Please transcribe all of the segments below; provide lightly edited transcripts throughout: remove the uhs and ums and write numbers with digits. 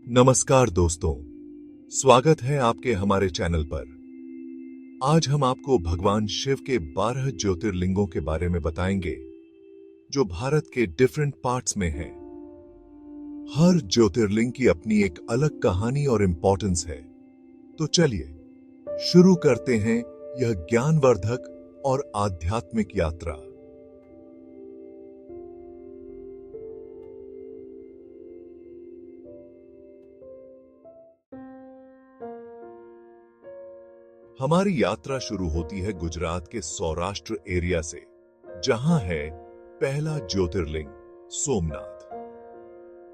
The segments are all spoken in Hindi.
नमस्कार दोस्तों, स्वागत है आपके हमारे चैनल पर। आज हम आपको भगवान शिव के 12 ज्योतिर्लिंगों के बारे में बताएंगे, जो भारत के डिफरेंट पार्ट्स में हैं। हर ज्योतिर्लिंग की अपनी एक अलग कहानी और इंपॉर्टेंस है। तो चलिए शुरू करते हैं यह ज्ञानवर्धक और आध्यात्मिक यात्रा। हमारी यात्रा शुरू होती है गुजरात के सौराष्ट्र एरिया से, जहां है पहला ज्योतिर्लिंग सोमनाथ।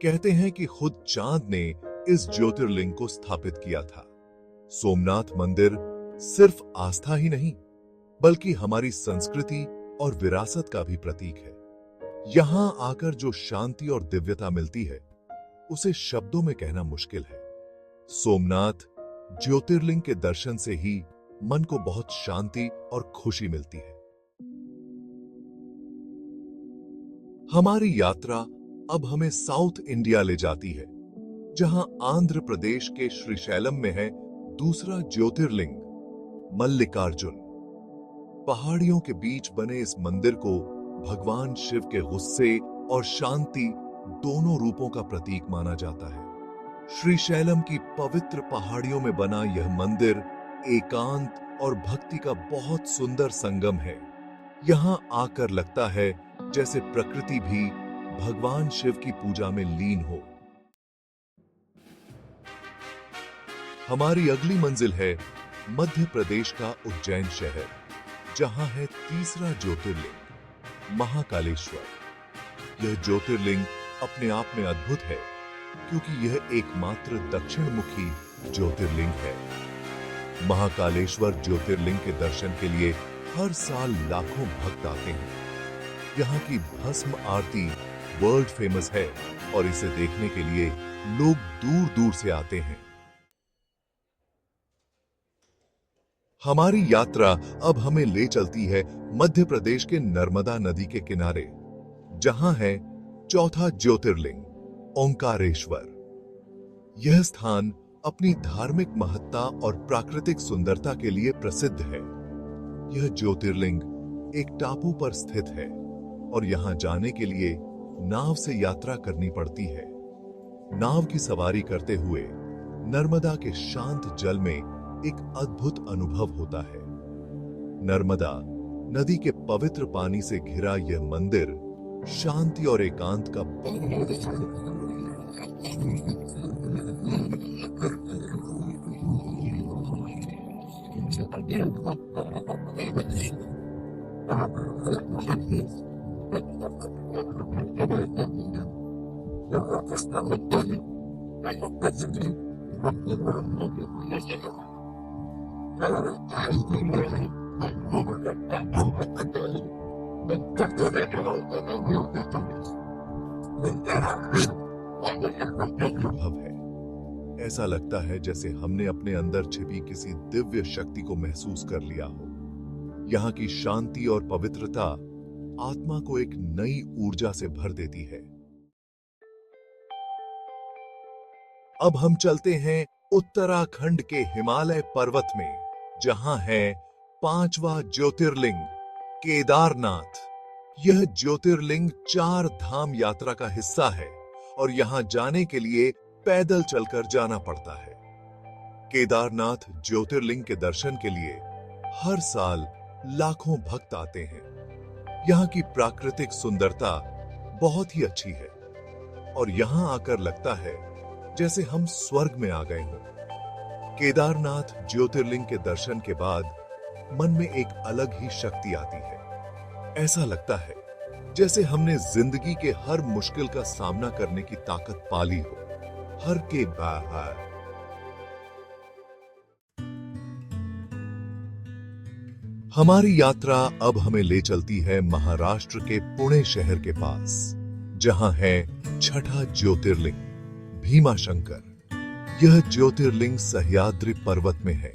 कहते हैं कि खुद चांद ने इस ज्योतिर्लिंग को स्थापित किया था। सोमनाथ मंदिर सिर्फ आस्था ही नहीं, बल्कि हमारी संस्कृति और विरासत का भी प्रतीक है। यहां आकर जो शांति और दिव्यता मिलती है, उसे शब्दों में कहना मुश्किल है। सोमनाथ ज्योतिर्लिंग के दर्शन से ही मन को बहुत शांति और खुशी मिलती है। हमारी यात्रा अब हमें साउथ इंडिया ले जाती है, जहां आंध्र प्रदेश के श्रीशैलम में है दूसरा ज्योतिर्लिंग मल्लिकार्जुन। पहाड़ियों के बीच बने इस मंदिर को भगवान शिव के गुस्से और शांति दोनों रूपों का प्रतीक माना जाता है। श्रीशैलम की पवित्र पहाड़ियों में बना यह मंदिर एकांत और भक्ति का बहुत सुंदर संगम है। यहां आकर लगता है जैसे प्रकृति भी भगवान शिव की पूजा में लीन हो। हमारी अगली मंजिल है मध्य प्रदेश का उज्जैन शहर, जहां है तीसरा ज्योतिर्लिंग महाकालेश्वर। यह ज्योतिर्लिंग अपने आप में अद्भुत है, क्योंकि यह एकमात्र दक्षिण मुखी ज्योतिर्लिंग है। महाकालेश्वर ज्योतिर्लिंग के दर्शन के लिए हर साल लाखों भक्त आते हैं। यहाँ की भस्म आरती वर्ल्ड फेमस है और इसे देखने के लिए लोग दूर दूर से आते हैं। हमारी यात्रा अब हमें ले चलती है मध्य प्रदेश के नर्मदा नदी के किनारे, जहां है चौथा ज्योतिर्लिंग ओंकारेश्वर। यह स्थान अपनी धार्मिक महत्ता और प्राकृतिक सुंदरता के लिए प्रसिद्ध है। यह ज्योतिर्लिंग एक टापू पर स्थित है और यहां जाने के लिए नाव से यात्रा करनी पड़ती है। नाव की सवारी करते हुए नर्मदा के शांत जल में एक अद्भुत अनुभव होता है। नर्मदा नदी के पवित्र पानी से घिरा यह मंदिर शांति और एकांत का अनुभव है। ऐसा लगता है जैसे हमने अपने अंदर छिपी किसी दिव्य शक्ति को महसूस कर लिया हो। यहाँ की शांति और पवित्रता आत्मा को एक नई ऊर्जा से भर देती है। अब हम चलते हैं उत्तराखंड के हिमालय पर्वत में, जहां है पांचवा ज्योतिर्लिंग केदारनाथ। यह ज्योतिर्लिंग 4 धाम यात्रा का हिस्सा है और यहां जाने के लिए पैदल चलकर जाना पड़ता है। केदारनाथ ज्योतिर्लिंग के दर्शन के लिए हर साल लाखों भक्त आते हैं। यहाँ की प्राकृतिक सुंदरता बहुत ही अच्छी है और यहाँ आकर लगता है जैसे हम स्वर्ग में आ गए हों। केदारनाथ ज्योतिर्लिंग के दर्शन के बाद मन में एक अलग ही शक्ति आती है। ऐसा लगता है जैसे हमने जिंदगी के हर मुश्किल का सामना करने की ताकत पा ली हो। हर के बाहर हमारी यात्रा अब हमें ले चलती है महाराष्ट्र के पुणे शहर के पास, जहां है छठा ज्योतिर्लिंग भीमाशंकर। यह ज्योतिर्लिंग सह्याद्री पर्वत में है।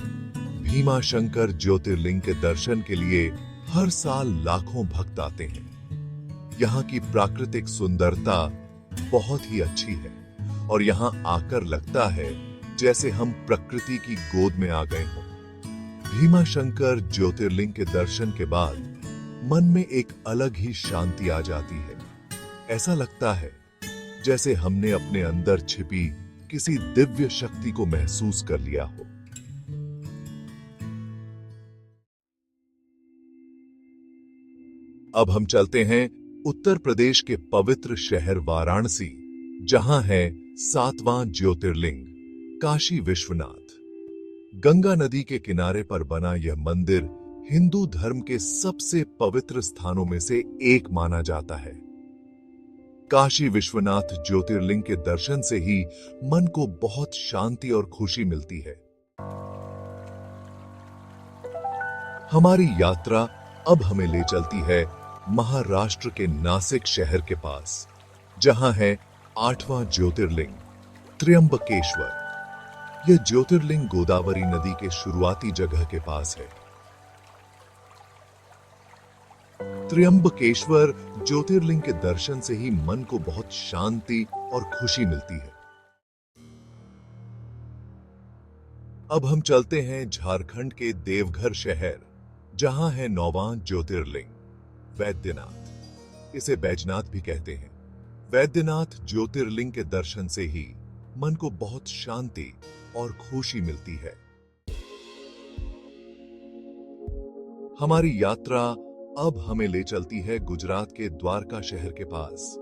भीमाशंकर ज्योतिर्लिंग के दर्शन के लिए हर साल लाखों भक्त आते हैं। यहाँ की प्राकृतिक सुंदरता बहुत ही अच्छी है और यहाँ आकर लगता है जैसे हम प्रकृति की गोद में आ गए हों। भीमाशंकर ज्योतिर्लिंग के दर्शन के बाद मन में एक अलग ही शांति आ जाती है। ऐसा लगता है जैसे हमने अपने अंदर छिपी किसी दिव्य शक्ति को महसूस कर लिया हो। अब हम चलते हैं उत्तर प्रदेश के पवित्र शहर वाराणसी, जहां है 7वां ज्योतिर्लिंग काशी विश्वनाथ। गंगा नदी के किनारे पर बना यह मंदिर हिंदू धर्म के सबसे पवित्र स्थानों में से एक माना जाता है। काशी विश्वनाथ ज्योतिर्लिंग के दर्शन से ही मन को बहुत शांति और खुशी मिलती है। हमारी यात्रा अब हमें ले चलती है महाराष्ट्र के नासिक शहर के पास, जहां है 8वां ज्योतिर्लिंग त्र्यंबकेश्वर। यह ज्योतिर्लिंग गोदावरी नदी के शुरुआती जगह के पास है। त्र्यंबकेश्वर ज्योतिर्लिंग के दर्शन से ही मन को बहुत शांति और खुशी मिलती है। अब हम चलते हैं झारखंड के देवघर शहर, जहां है 9वां ज्योतिर्लिंग वैद्यनाथ। इसे बैजनाथ भी कहते हैं। वैद्यनाथ ज्योतिर्लिंग के दर्शन से ही मन को बहुत शांति और खुशी मिलती है। हमारी यात्रा अब हमें ले चलती है गुजरात के द्वारका शहर के पास,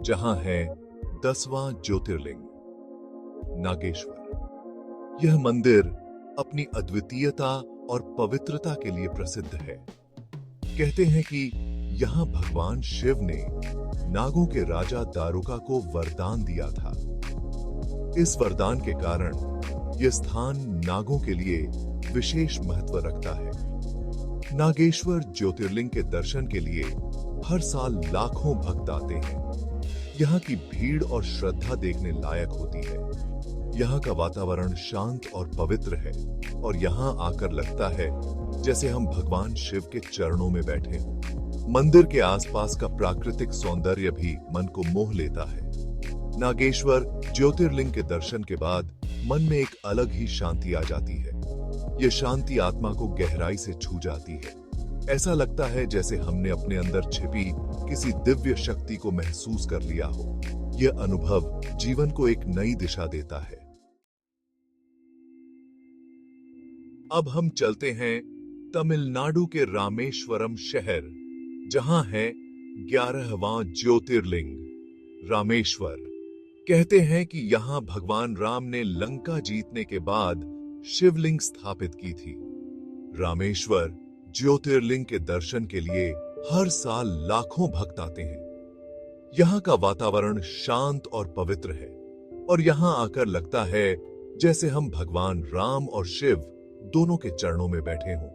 जहां है 10वां ज्योतिर्लिंग नागेश्वर। यह मंदिर अपनी अद्वितीयता और पवित्रता के लिए प्रसिद्ध है। कहते हैं कि यहां भगवान शिव ने नागों के राजा दारुका को वरदान दिया था। इस वरदान के कारण यह स्थान नागों के लिए विशेष महत्व रखता है। नागेश्वर ज्योतिर्लिंग के दर्शन के लिए हर साल लाखों भक्त आते हैं। यहाँ की भीड़ और श्रद्धा देखने लायक होती है। यहाँ का वातावरण शांत और पवित्र है और यहाँ आकर लगता है जैसे हम भगवान शिव के चरणों में बैठे हों। मंदिर के आसपास का प्राकृतिक सौंदर्य भी मन को मोह लेता है। नागेश्वर ज्योतिर्लिंग के दर्शन के बाद मन में एक अलग ही शांति आ जाती है। यह शांति आत्मा को गहराई से छू जाती है। ऐसा लगता है जैसे हमने अपने अंदर छिपी किसी दिव्य शक्ति को महसूस कर लिया हो। यह अनुभव जीवन को एक नई दिशा देता है। अब हम चलते हैं तमिलनाडु के रामेश्वरम शहर, जहां है 11वां ज्योतिर्लिंग रामेश्वर। कहते हैं कि यहां भगवान राम ने लंका जीतने के बाद शिवलिंग स्थापित की थी। रामेश्वर ज्योतिर्लिंग के दर्शन के लिए हर साल लाखों भक्त आते हैं। यहाँ का वातावरण शांत और पवित्र है और यहाँ आकर लगता है जैसे हम भगवान राम और शिव दोनों के चरणों में बैठे हों।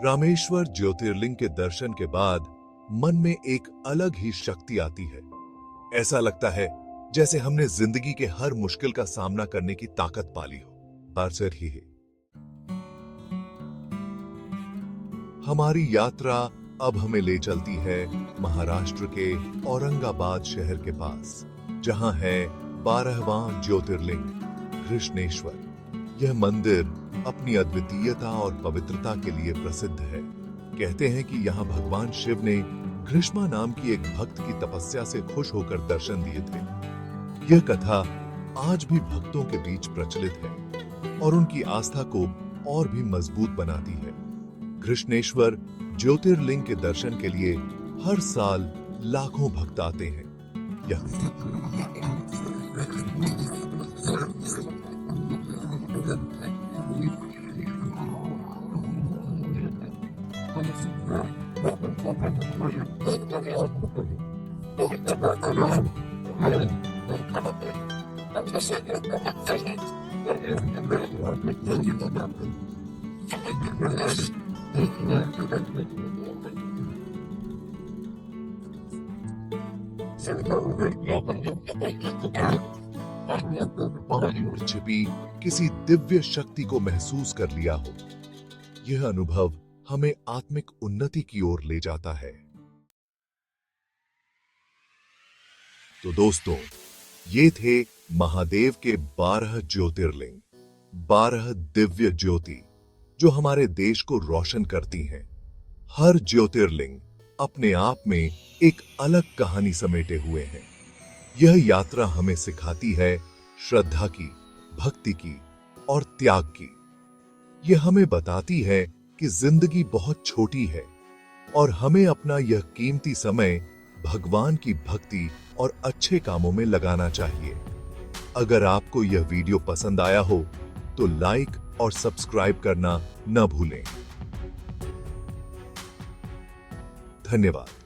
रामेश्वर ज्योतिर्लिंग के दर्शन के बाद मन में एक अलग ही शक्ति आती है। ऐसा लगता है जैसे हमने जिंदगी के हर मुश्किल का सामना करने की ताकत पाली हो। पार्सर ही है। हमारी यात्रा अब हमें ले चलती है महाराष्ट्र के औरंगाबाद शहर के पास, जहां है 12वां ज्योतिर्लिंग कृष्णेश्वर। यह मंदिर अपनी अद्वितीयता और पवित्रता के लिए प्रसिद्ध है। कहते हैं कि यहाँ भगवान शिव ने ग्रीष्मा नाम की एक भक्त की तपस्या से खुश होकर दर्शन दिए थे। यह कथा आज भी भक्तों के बीच प्रचलित है और उनकी आस्था को और भी मजबूत बनाती है। कृष्णेश्वर ज्योतिर्लिंग के दर्शन के लिए हर साल लाखों भक्त आते हैं। छिपी किसी दिव्य शक्ति को महसूस कर लिया हो। यह अनुभव हमें आत्मिक उन्नति की ओर ले जाता है। तो दोस्तों, ये थे महादेव के 12 ज्योतिर्लिंग, 12 दिव्य ज्योति जो हमारे देश को रोशन करती हैं। हर ज्योतिर्लिंग अपने आप में एक अलग कहानी समेटे हुए हैं। यह यात्रा हमें सिखाती है श्रद्धा की, भक्ति की और त्याग की। यह हमें बताती है कि जिंदगी बहुत छोटी है और हमें अपना यह कीमती समय भगवान की भक्ति और अच्छे कामों में लगाना चाहिए। अगर आपको यह वीडियो पसंद आया हो तो लाइक और सब्सक्राइब करना न भूलें। धन्यवाद।